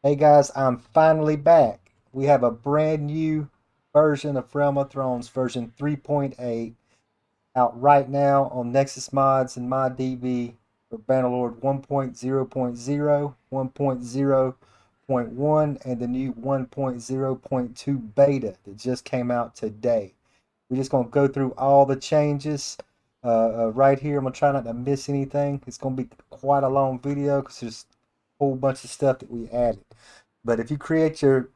Hey guys, I'm finally back. We have a brand new version of Realm of Thrones, version 3.8, out right now on Nexus Mods and ModDB for Bannerlord 1.0.0, 1.0.1, and the new 1.0.2 beta that just came out today. We're just going to go through all the changes right here. I'm going to try not to miss anything. It's going to be quite a long video because there's a whole bunch of stuff that we added. But if you create your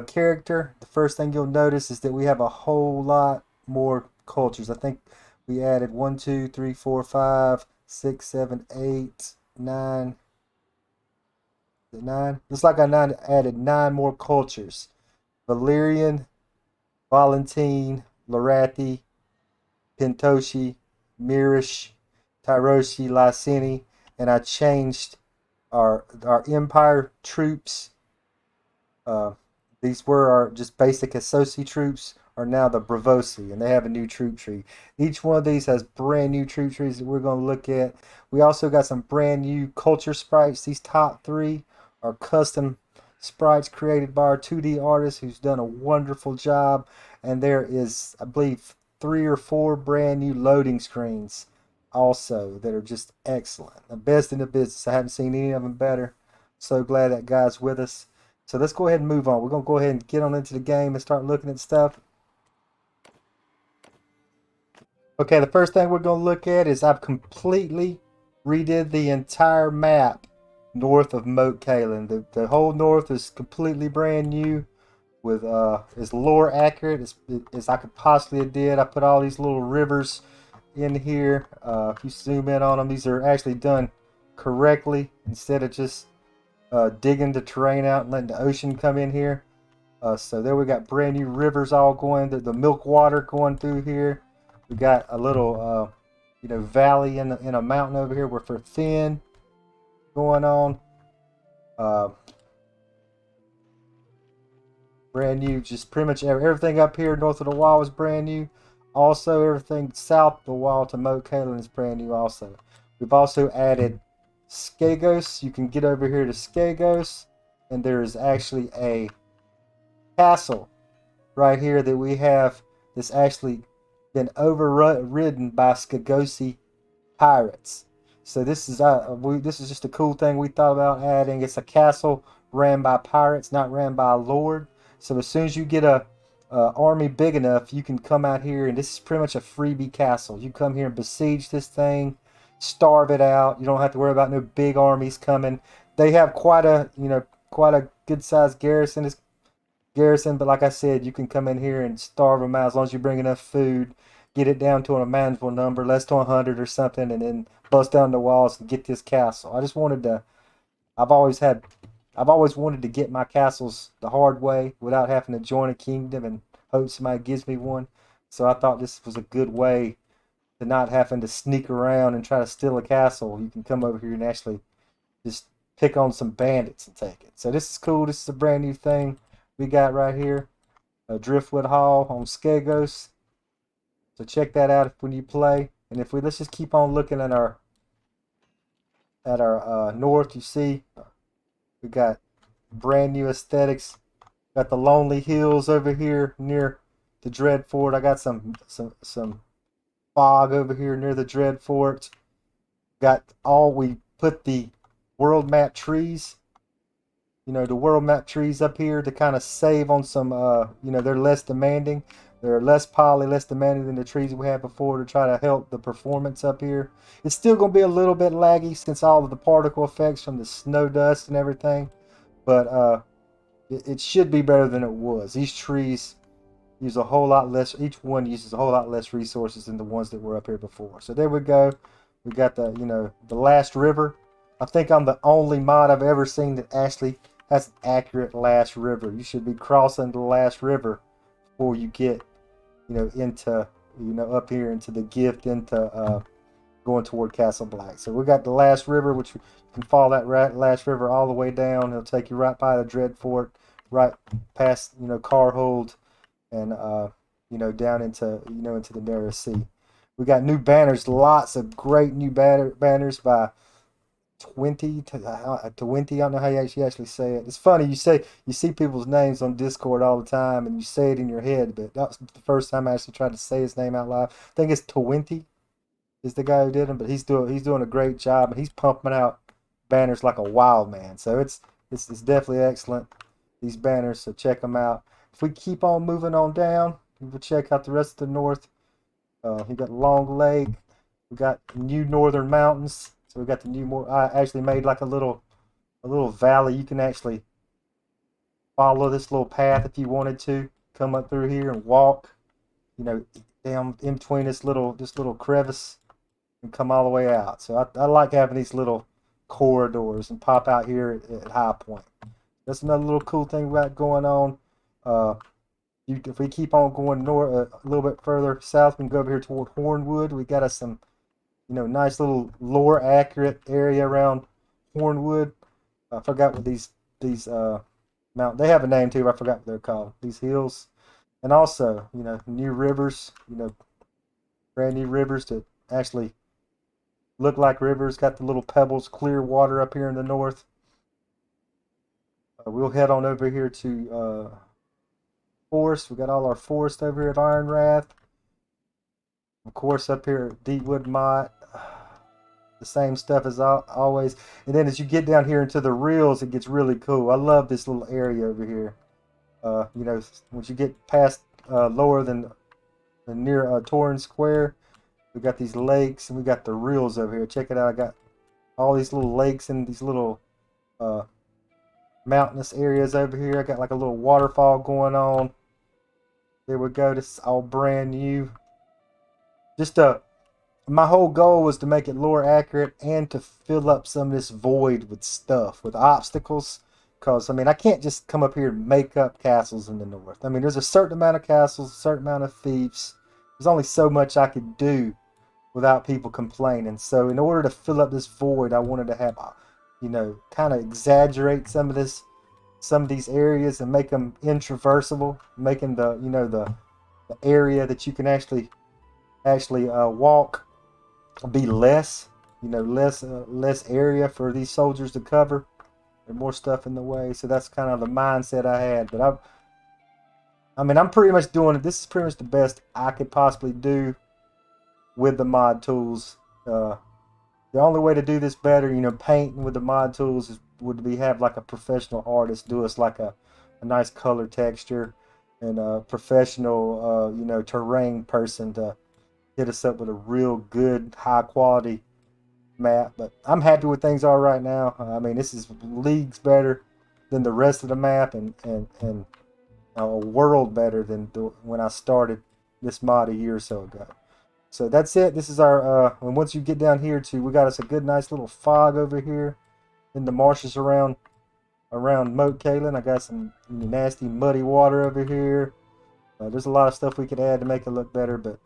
character, the first thing you'll notice is that we have a whole lot more cultures. I think we added 1, 2, 3, 4, 5, 6, 7, 8, 9. Is it 9? Looks like added 9 more cultures. Valyrian, Valentine, Lorathi, Pentoshi, Mirish, Tyroshi, Lysini, and I changed our Empire troops. Uh, these were our just basic Essos troops are now the Bravosi, and they have a new troop tree. Each one of these has brand new troop trees that we're going to look at. We also got some brand new culture sprites. These top three are custom sprites created by our 2D artist who's done a wonderful job. And there is, I believe, 3 or 4 brand new loading screens also that are just excellent. The best in the business. I haven't seen any of them better. So glad that guy's with us. So let's go ahead and move on. We're going to go ahead and get on into the game and start looking at stuff. Okay, the first thing we're going to look at is I've completely redid the entire map north of Moat Cailin. The whole north is completely brand new with as lore accurate as I could possibly did. I put all these little rivers in here. If you zoom in on them, these are actually done correctly instead of just digging the terrain out and letting the ocean come in here. So there we got brand new rivers all going, the milk water going through here. We got a little, valley in a mountain over here with for thin going on. Uh, Brand new, just pretty much everything up here north of the wall is brand new. Also, everything south of the wall to Moat Cailin is brand new also. We've also added Skagos. You can get over here to Skagos, and there is actually a castle right here that we have that's actually been overridden by Skagosi pirates. So this is just a cool thing we thought about adding. It's a castle ran by pirates, not ran by a lord. So as soon as you get a army big enough, you can come out here, and this is pretty much a freebie castle. You come here and besiege this thing, starve it out. You don't have to worry about no big armies coming. They have quite a good sized garrison, but like I said, you can come in here and starve them out as long as you bring enough food, get it down to a manageable number, less than 100 or something, and then bust down the walls and get this castle. I just wanted to. I've always had. I've always wanted to get my castles the hard way without having to join a kingdom and hope somebody gives me one. So I thought this was a good way to not having to sneak around and try to steal a castle. You can come over here and actually just pick on some bandits and take it. So this is cool. This is a brand new thing we got right here. Driftwood Hall on Skagos. So check that out when you play. And if we let's just keep on looking at our north, you see we got brand new aesthetics. Got the lonely hills over here near the Dreadfort. I got some fog over here near the Dreadfort. We put the world map trees, the world map trees up here to kind of save on some, they're less demanding. They're less poly, less demanding than the trees we had before to try to help the performance up here. It's still going to be a little bit laggy since all of the particle effects from the snow dust and everything, but it should be better than it was. These trees use a whole lot less, each one uses a whole lot less resources than the ones that were up here before. So there we go. We got the last river. I think I'm the only mod I've ever seen that actually has an accurate last river. You should be crossing the last river before you get, into, up here into the gift, into going toward Castle Black. So we got the last river, which you can follow that last river all the way down. It'll take you right by the Dreadfort, right past, Carhold, and down into into the narrow sea. We got new banners, lots of great new banners by 20. I don't know how you actually say it. It's funny you see people's names on Discord all the time and you say it in your head, but that was the first time I actually tried to say his name out loud. I think it's 20 is the guy who did him, but he's doing a great job and he's pumping out banners like a wild man. So it's definitely excellent, these banners. So check them out. If we keep on moving on down, we'll check out the rest of the north. We got Long Lake. We got New Northern Mountains. So we got the new more. I actually made like a little valley. You can actually follow this little path if you wanted to. Come up through here and walk. You know, down in between this little crevice and come all the way out. So I like having these little corridors and pop out here at High Point. That's another little cool thing we got going on. Uh, if we keep on going north a little bit further south, we can go over here toward Hornwood. We got us some, nice little lore accurate area around Hornwood. I forgot what these mountain. They have a name too. I forgot what they're called. These hills, and also new rivers. Brand new rivers that actually look like rivers. Got the little pebbles, clear water up here in the north. We'll head on over here to forest. We got all our forest over here at Ironwrath. Of course, up here at Deepwood Mott, the same stuff as always. And then as you get down here into the reels, it gets really cool. I love this little area over here. Once you get past lower than near Torrens Square, we got these lakes and we got the reels over here. Check it out. I got all these little lakes and these little uh, mountainous areas over here. I got like a little waterfall going on. There we go. This is all brand new. Just my whole goal was to make it lore accurate and to fill up some of this void with stuff, with obstacles. Because, I can't just come up here and make up castles in the north. There's a certain amount of castles, a certain amount of thieves. There's only so much I could do without people complaining. So, in order to fill up this void, I wanted to have, kind of exaggerate some of these areas and make them intraversable, making the area that you can actually walk be less, less area for these soldiers to cover and more stuff in the way. So that's kind of the mindset I had. But I'm pretty much doing it. This is pretty much the best I could possibly do with the mod tools. The only way to do this better, painting with the mod tools would be have like a professional artist do us like a nice color texture and a professional, terrain person to hit us up with a real good, high quality map. But I'm happy with things are right now. This is leagues better than the rest of the map and a world better than when I started this mod a year or so ago. So that's it. This is our, and once you get down here we got us a good, nice little fog over here in the marshes around Moat Cailin. I got some nasty, muddy water over here. There's a lot of stuff we could add to make it look better, but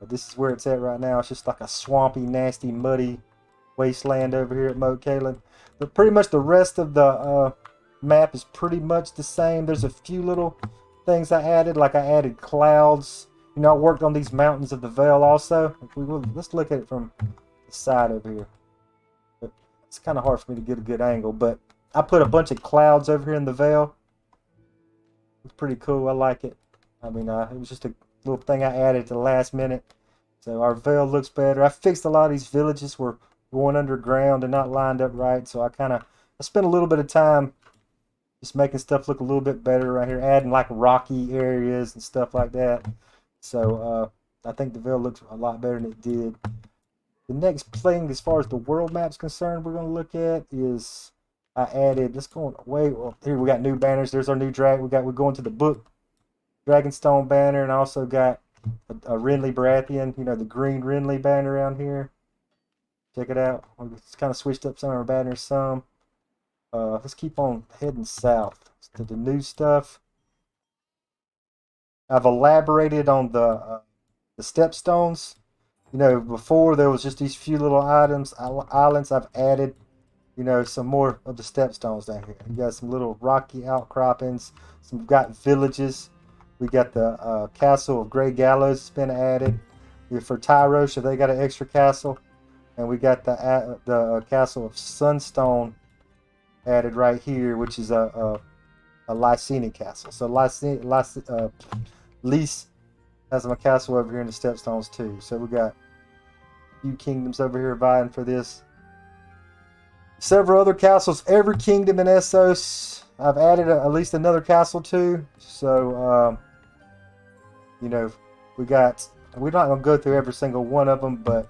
this is where it's at right now. It's just like a swampy, nasty, muddy wasteland over here at Moat Cailin. But pretty much the rest of the map is pretty much the same. There's a few little things I added, like I added clouds. I worked on these mountains of the Vale also. Let's look at it from the side over here. But it's kind of hard for me to get a good angle, but I put a bunch of clouds over here in the Vale. It's pretty cool. I like it. It was just a little thing I added at the last minute. So our Vale looks better. I fixed a lot of these villages were going underground and not lined up right. So I spent a little bit of time just making stuff look a little bit better right here, adding like rocky areas and stuff like that. So I think the Vale looks a lot better than it did. The next thing, as far as the world map's concerned, we're going to look at is I added. Let's go way well, here. We got new banners. There's our new drag. We're going to the book Dragonstone banner, and I also got a Renly Baratheon. The green Renly banner around here. Check it out. We just kind of switched up some of our banners some. Let's keep on heading south to the new stuff. I've elaborated on the stepstones. Before there was just these few little islands. I've added, some more of the stepstones down here. You got some little rocky outcroppings. We've got villages. We got the castle of Grey Gallows has been added. For Tyrosh, if they got an extra castle. and we got the castle of Sunstone added right here, which is a Lycenic castle. So Lys has a castle over here in the Stepstones too. So we got a few kingdoms over here vying for this. Several other castles. Every kingdom in Essos, I've added at least another castle to. So, you know, we're not going to go through every single one of them, but,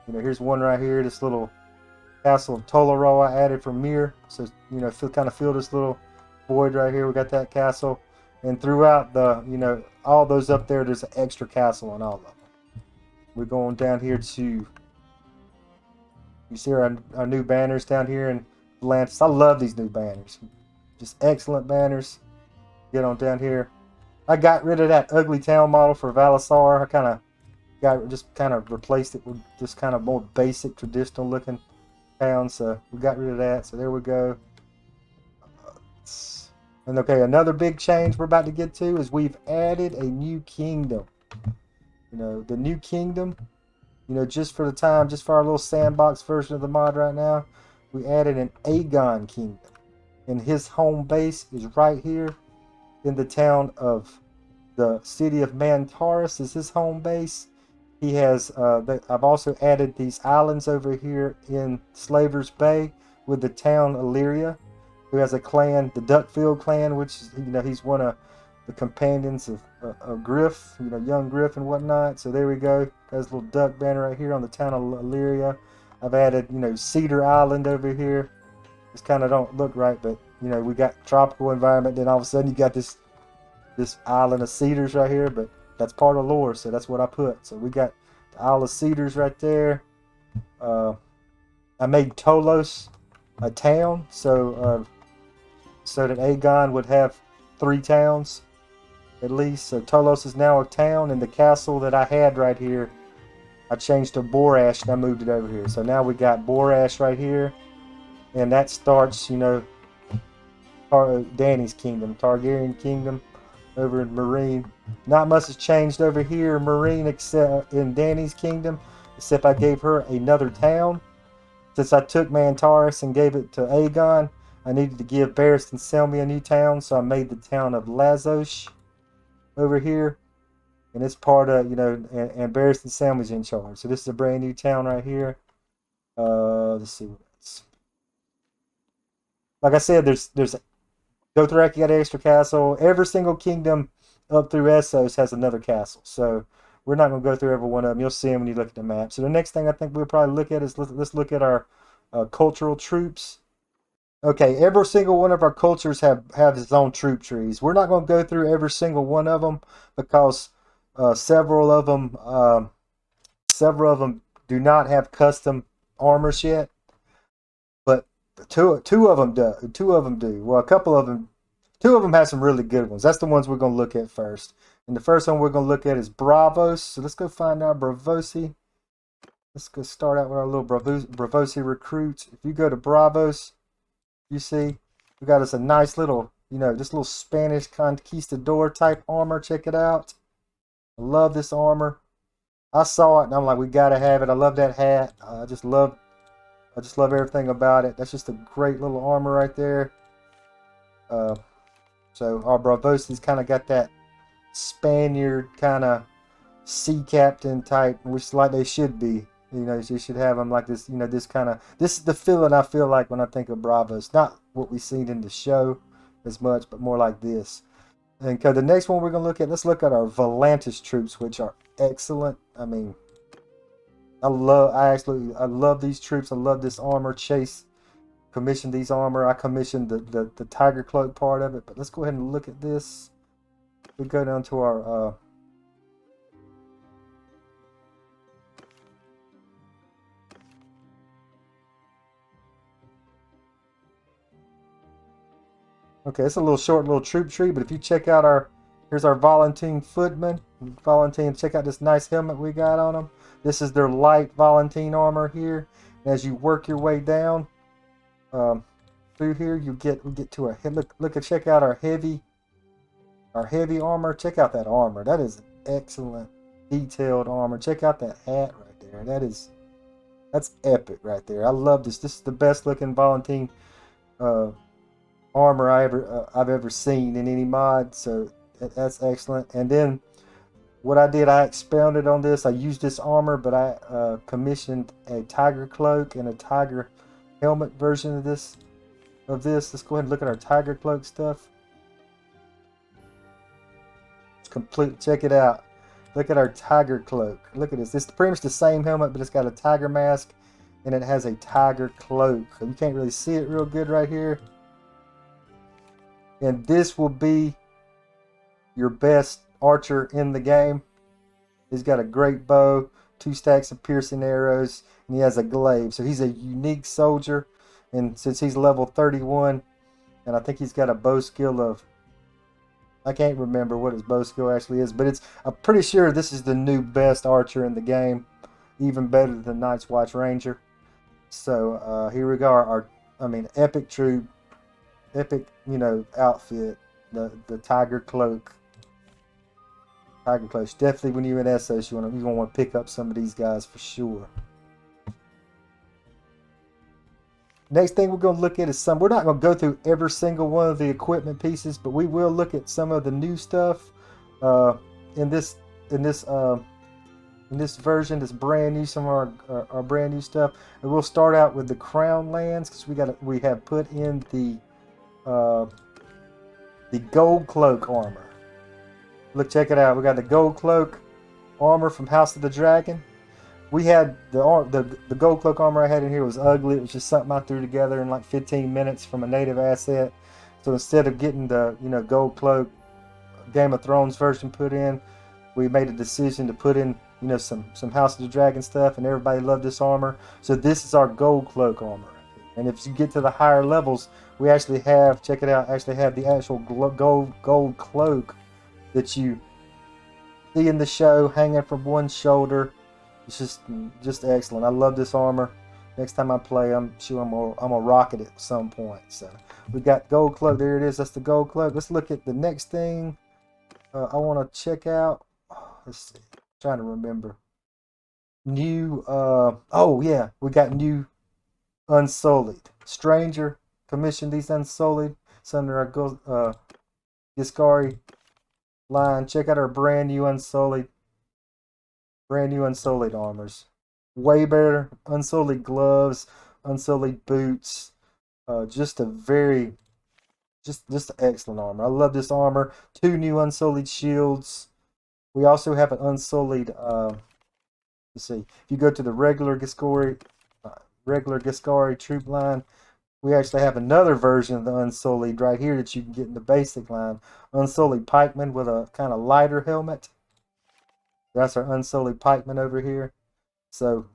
you know, here's one right here. This little castle of Tolero I added from Mir. So, you know, kind of fill this little void right here. We got that castle. And throughout you know, all those up there, there's an extra castle on all of them. We're going down here to, you see our new banners down here in Atlantis. I love these new banners. Just excellent banners. Get on down here. I got rid of that ugly town model for Valisar. I kind of replaced it with just kind of more basic, traditional looking town. So we got rid of that. So there we go. And okay, another big change we're about to get to is we've added a new kingdom. You know, the new kingdom, you know, just for our little sandbox version of the mod right now, we added an Aegon kingdom. And his home base is right here in the town of the city of Mantaris is his home base. He has, I've also added these islands over here in Slaver's Bay with the town Illyria, who has a clan, the Duckfield clan, which, you know, he's one of the companions of Griff, you know, young Griff and whatnot. So there we go. There's a little duck banner right here on the town of Illyria. I've added, you know, Cedar Island over here. This kind of don't look right, but, you know, we got tropical environment. Then all of a sudden you got this island of cedars right here, but that's part of lore, so that's what I put. So we got the Isle of Cedars right there. I made Tolos a town, so that Aegon would have 3 towns at least. So Tolos is now a town, and the castle that I had right here, I changed to Borash and I moved it over here. So now we got Borash right here, and that starts, you know, Dany's kingdom, Targaryen kingdom over in Marine. Not much has changed over here in Marine except in Dany's kingdom, except I gave her another town. Since I took Mantaris and gave it to Aegon, I needed to give Barristan Selmy a new town, so I made the town of Lazos over here. And it's part of, you know, and Barristan Selmy's in charge. So this is a brand new town right here. Let's see what else. Like I said, there's Dothraki got an extra castle. Every single kingdom up through Essos has another castle. So we're not going to go through every one of them. You'll see them when you look at the map. So the next thing I think we'll probably look at is let's look at our cultural troops. Okay, every single one of our cultures have its own troop trees. We're not going to go through every single one of them because several of them do not have custom armors yet. But two of them do. Well, a couple of them, 2 of them have some really good ones. That's the ones we're going to look at first. And the first one we're going to look at is Bravos. So let's go find our Bravosi. Let's go start out with our little Bravosi recruits. If you go to Bravos, you see we got us a nice little, you know, this little Spanish conquistador type armor. Check it out. I love this armor. I saw it and I'm like, we got to have it. I love that hat. I just love everything about it. That's just a great little armor right there. So our Bravosi's kind of got that Spaniard kind of sea captain type, which like they should be. You know, you should have them like this. You know, this is the feeling I feel like when I think of Bravos. Not what we've seen in the show as much, but more like this. And the next one we're gonna look at, let's look at our Volantis troops, which are excellent. I mean, I love these troops. I love this armor. Chase commissioned these armor. I commissioned the tiger cloak part of it. But let's go ahead and look at this. We go down to our okay, it's a little short little troop tree, but if you check out here's our Volantene footman. Volantene, check out this nice helmet we got on them. This is their light Volantene armor here. And as you work your way down through here, we get to a check out our heavy armor. Check out that armor. That is excellent detailed armor. Check out that hat right there. That's epic right there. I love this. This is the best looking Volantine uh, armor I've ever seen in any mod. So that's excellent. And then what I did, I expounded on this. I used this armor, but I commissioned a tiger cloak and a tiger helmet version of this. Let's go ahead and look at our tiger cloak stuff. It's complete. Check it out. Look at our tiger cloak. Look at this. It's pretty much the same helmet, but it's got a tiger mask and it has a tiger cloak. You can't really see it real good right here. And this will be your best archer in the game. He's got a great bow, 2 stacks of piercing arrows, and he has a glaive. So he's a unique soldier. And since he's level 31, and I think he's got a bow skill of, I can't remember what his bow skill actually is, but I'm pretty sure this is the new best archer in the game, even better than Night's Watch Ranger. So here we go, epic troop, epic, outfit, the tiger cloak. Tiger cloak. Definitely when you're in Essos, you're gonna want to pick up some of these guys for sure. Next thing we're going to look at is we're not going to go through every single one of the equipment pieces, but we will look at some of the new stuff in this version. That's brand new, some of our brand new stuff. And we'll start out with the crown lands because we have put in the gold cloak armor. Look, check it out. We got the gold cloak armor from House of the Dragon. We had the gold cloak armor I had in here was ugly. It was just something I threw together in like 15 minutes from a native asset. So instead of getting the gold cloak Game of Thrones version put in, we made a decision to put in some House of the Dragon stuff, and everybody loved this armor. So this is our gold cloak armor. And if you get to the higher levels, we actually have, check it out, actually have the actual gold cloak that you see in the show hanging from one shoulder. It's just excellent. I love this armor. Next time I play, I'm sure I'm gonna rock it at some point. So we got gold cloak. There it is. That's the gold cloak. Let's look at the next thing I want to check out. Let's see. I'm trying to remember. New. Oh yeah, we got new Unsullied. Stranger commissioned these Unsullied. It's under our Giscari line. Check out our brand new Unsullied armors. Way better. Unsullied gloves, Unsullied boots. Just excellent armor. I love this armor. 2 new Unsullied shields. We also have an Unsullied, let's see. If you go to the regular Giscari troop line, we actually have another version of the Unsullied right here that you can get in the basic line. Unsullied pikeman with a kind of lighter helmet. That's our Unsullied pikeman over here. So,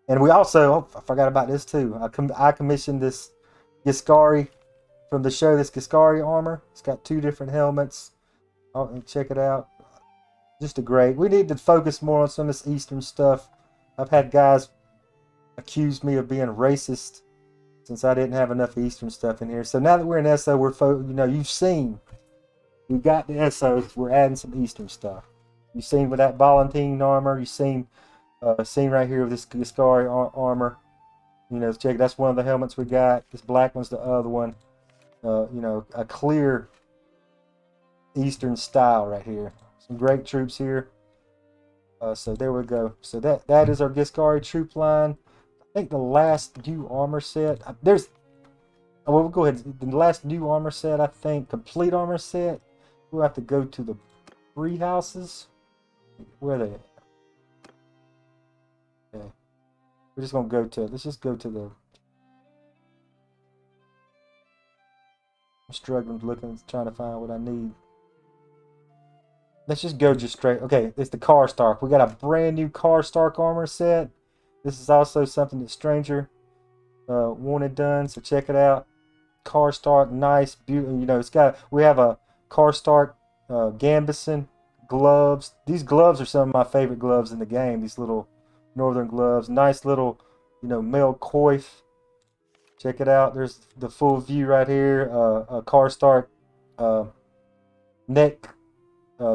and we also, I forgot about this too. I commissioned this Giscari from the show, this Giscari armor. It's got 2 different helmets. Oh, check it out. Just a great. We need to focus more on some of this Eastern stuff. I've had guys accuse me of being racist since I didn't have enough Eastern stuff in here. So now that we're in Esso, you've seen. We got the Essos. We're adding some Eastern stuff. You've seen with that Volantine armor. You've seen right here with this Giscari armor. Check. That's one of the helmets we got. This black one's the other one. A clear Eastern style right here. Some great troops here. So there we go. So that is our Giscari troop line. I think the last new armor set. We'll go ahead. The last new armor set, I think, complete armor set. We'll have to go to the 3 houses. Where are they at? Okay. We're just gonna go to. Let's just go to the. I'm struggling looking, trying to find what I need. Let's just go straight. Okay, it's the Karstark. We got a brand new Karstark armor set. This is also something that Stranger wanted done, so check it out. Karstark, nice, beautiful. We have a Karstark Gambison gloves. These gloves are some of my favorite gloves in the game. These little northern gloves, nice little, male coif. Check it out. There's the full view right here. A Karstark neck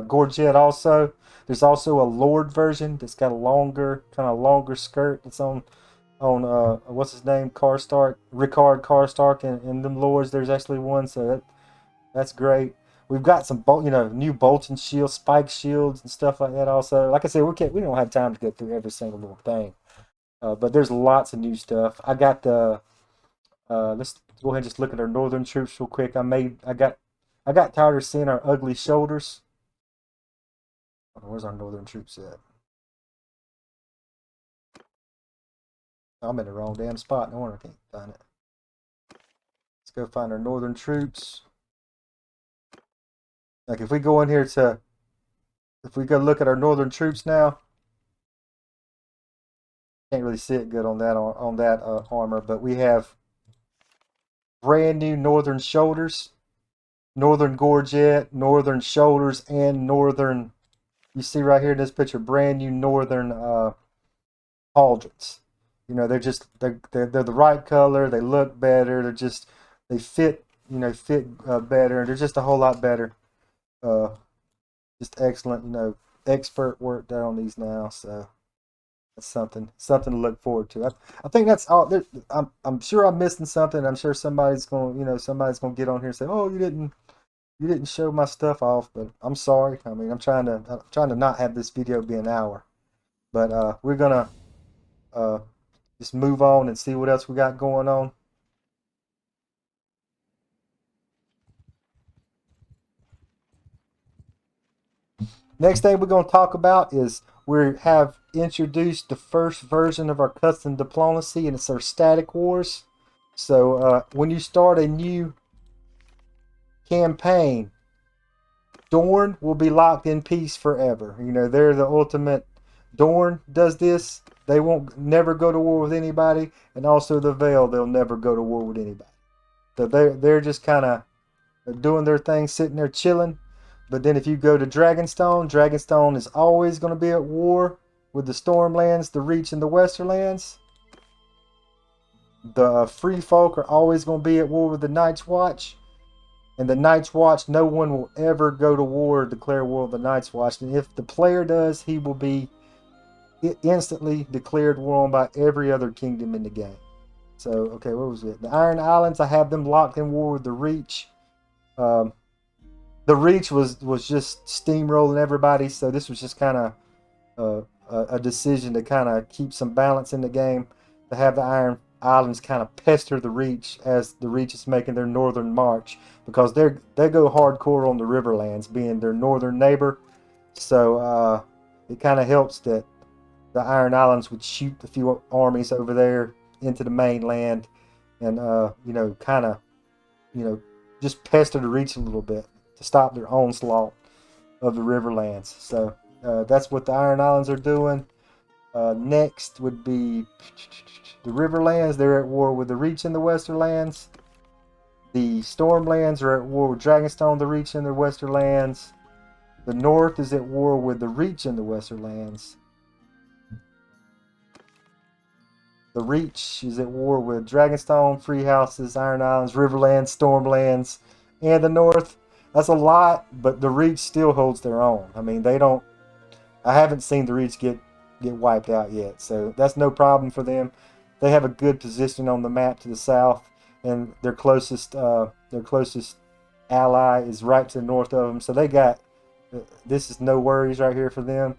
gorget also. There's also a Lord version that's got a longer skirt. It's on on what's his name, Karstark, Rickard Karstark, and them lords. There's actually one, so that's great. We've got some new bolting shields, spike shields, and stuff like that. Also, like I said, we don't have time to go through every single little thing, but there's lots of new stuff. I got the let's go ahead and just look at our northern troops real quick. I got tired of seeing our ugly shoulders. Oh, where's our northern troops at? I'm in the wrong damn spot. No wonder I can't find it. Let's go find our northern troops. Like if we go in here to, if we go look at our northern troops now, can't really see it good on that armor, but we have brand new northern shoulders, northern gorget, northern shoulders, and northern. You see right here in this picture, brand new northern pauldrons. You know, they're the right color. They look better. They fit better. They're just a whole lot better. Uh, just excellent. Expert work done on these now. So that's something to look forward to. I think that's all. I'm sure I'm missing something. I'm sure somebody's gonna get on here and say, "Oh, you didn't show my stuff off." But I'm sorry. I mean, I'm trying to not have this video be an hour. But we're gonna uh, just move on and see what else we got going on. Next thing we're gonna talk about is we have introduced the first version of our custom diplomacy, and it's our static wars. So when you start a new campaign, Dorne will be locked in peace forever. You know, they're the ultimate. Dorne does this. They won't never go to war with anybody, and also the Vale, they'll never go to war with anybody. So they're just kind of doing their thing, sitting there chilling. But then if you go to Dragonstone, Dragonstone is always going to be at war with the Stormlands, the Reach, and the Westerlands. The Free Folk are always going to be at war with the Night's Watch. And the Night's Watch, no one will ever go to war or declare war with the Night's Watch. And if the player does, he will be instantly declared war on by every other kingdom in the game. So, okay, what was it? The Iron Islands, I have them locked in war with the Reach. Um, the Reach was just steamrolling everybody, so this was just kind of a decision to kind of keep some balance in the game, to have the Iron Islands kind of pester the Reach as the Reach is making their northern march, because they go hardcore on the Riverlands, being their northern neighbor. So it kind of helps that the Iron Islands would shoot a few armies over there into the mainland, and kind of you know just pester the Reach a little bit to stop their onslaught of the Riverlands. So that's what the Iron Islands are doing. Next would be the Riverlands. They're at war with the Reach in the Westerlands. The Stormlands are at war with Dragonstone, the Reach in the Westerlands. The North is at war with the Reach in the Westerlands. The Reach is at war with Dragonstone, Free Houses, Iron Islands, Riverlands, Stormlands, and the North. That's a lot, but the Reach still holds their own. I mean, they don't. I haven't seen the Reach get wiped out yet, so that's no problem for them. They have a good position on the map to the south, and their closest ally is right to the north of them. So they got this is no worries right here for them.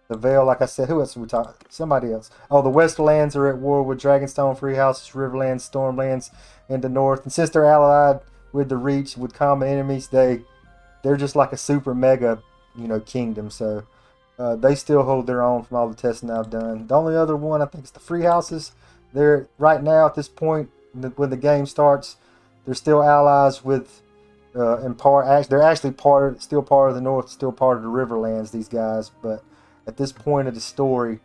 The Vale, like I said, who else are we talking? Somebody else. Oh, the Westerlands are at war with Dragonstone, Free Houses, Riverlands, Stormlands, in the north. And since they're allied with the Reach, with common enemies, they're just like a super mega, kingdom. So they still hold their own from all the testing I've done. The only other one I think is the Free Houses. They're right now at this point when the game starts, they're still allies with in part. They're actually still part of the North, still part of the Riverlands. These guys, but at this point of the story,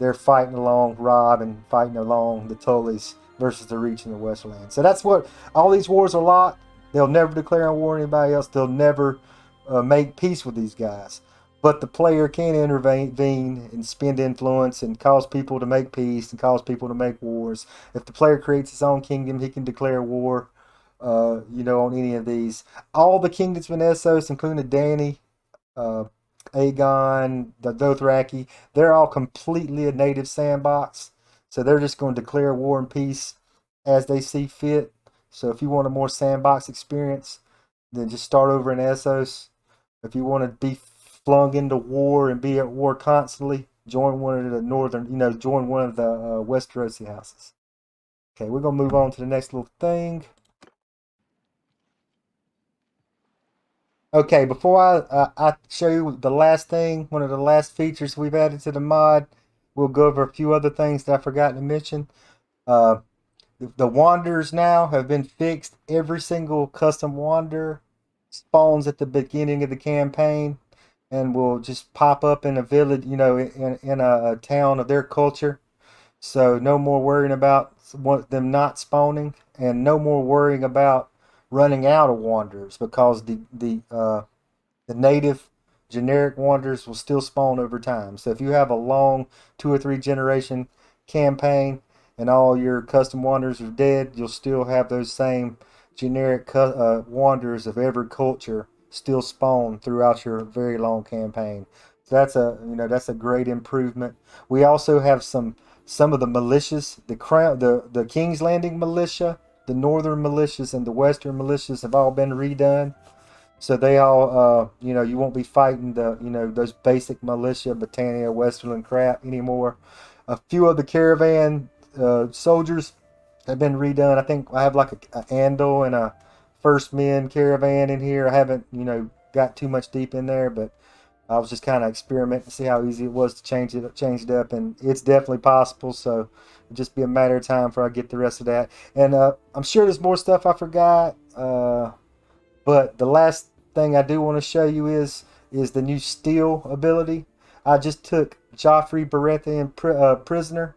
they're fighting along Rob and fighting along the Tullys versus the Reach in the Westland. So that's what all these wars are like. They'll never declare on war on anybody else. They'll never make peace with these guys. But the player can intervene and spend influence and cause people to make peace and cause people to make wars. If the player creates his own kingdom, he can declare war, on any of these. All the kingdoms in Essos, including Dany, uh, Aegon, the Dothraki, they're all completely a native sandbox. So they're just going to declare war and peace as they see fit. So if you want a more sandbox experience, then just start over in Essos. If you want to be flung into war and be at war constantly, join one of the join one of the Westerosi houses. Okay, we're gonna move on to the next little thing. Okay, before I show you the last thing, one of the last features we've added to the mod, we'll go over a few other things that I forgot to mention. Uh, the wanderers now have been fixed. Every single custom wanderer spawns at the beginning of the campaign and will just pop up in a village, in a town of their culture. So no more worrying about them not spawning, and no more worrying about running out of wanderers because the native generic wanderers will still spawn over time. So if you have a long 2 or 3 generation campaign and all your custom wanderers are dead, you'll still have those same generic wanderers of every culture still spawn throughout your very long campaign. So that's a great improvement. We also have some of the militias, the King's Landing militia, the northern militias, and the western militias have all been redone. So they all, you won't be fighting those basic militia, Britannia, Westerland crap anymore. A few of the caravan soldiers have been redone. I think I have like a Andal and a First Men caravan in here. I haven't, got too much deep in there, but I was just kind of experimenting to see how easy it was to change it up, and it's definitely possible. So it'll just be a matter of time before I get the rest of that. And I'm sure there's more stuff I forgot. But the last thing I do want to show you is the new steal ability. I just took Joffrey Baratheon prisoner,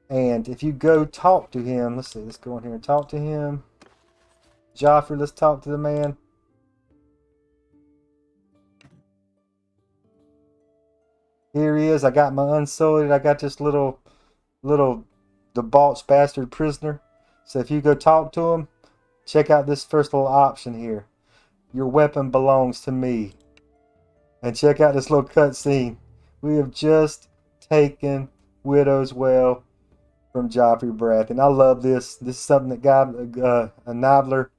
and if you go talk to him, let's see, let's go in here and talk to him. Joffrey, let's talk to the man. Here he is. I got my unsullied. I got this little debauched bastard prisoner. So if you go talk to him, check out this first little option here. Your weapon belongs to me. And check out this little cutscene. We have just taken Widow's Well from Joffrey Baratheon. I love this. This is something that a Nobbler,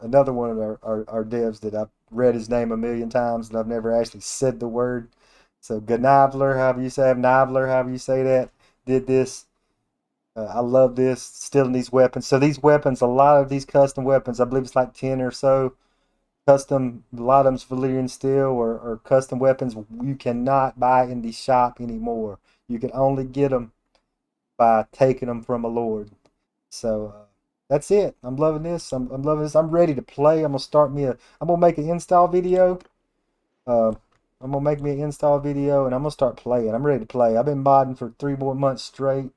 another one of our devs that I've read his name a million times and I've never actually said the word. So Gnobler, however you say it, Nobbler, however you say that, did this. I love this, stealing these weapons. So these weapons, a lot of these custom weapons, I believe it's like 10 or so custom, a lot of them's Valyrian steel or custom weapons you cannot buy in the shop anymore. You can only get them by taking them from a lord. So that's it. I'm loving this. I'm loving this. I'm ready to play. I'm gonna make an install video. Uh, I'm gonna make me an install video and I'm gonna start playing. I'm ready to play. I've been modding for 3 more months straight,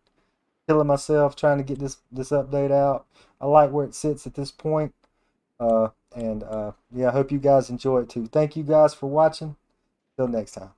killing myself trying to get this update out. I like where it sits at this point. And yeah, I hope you guys enjoy it too. Thank you guys for watching. Till next time.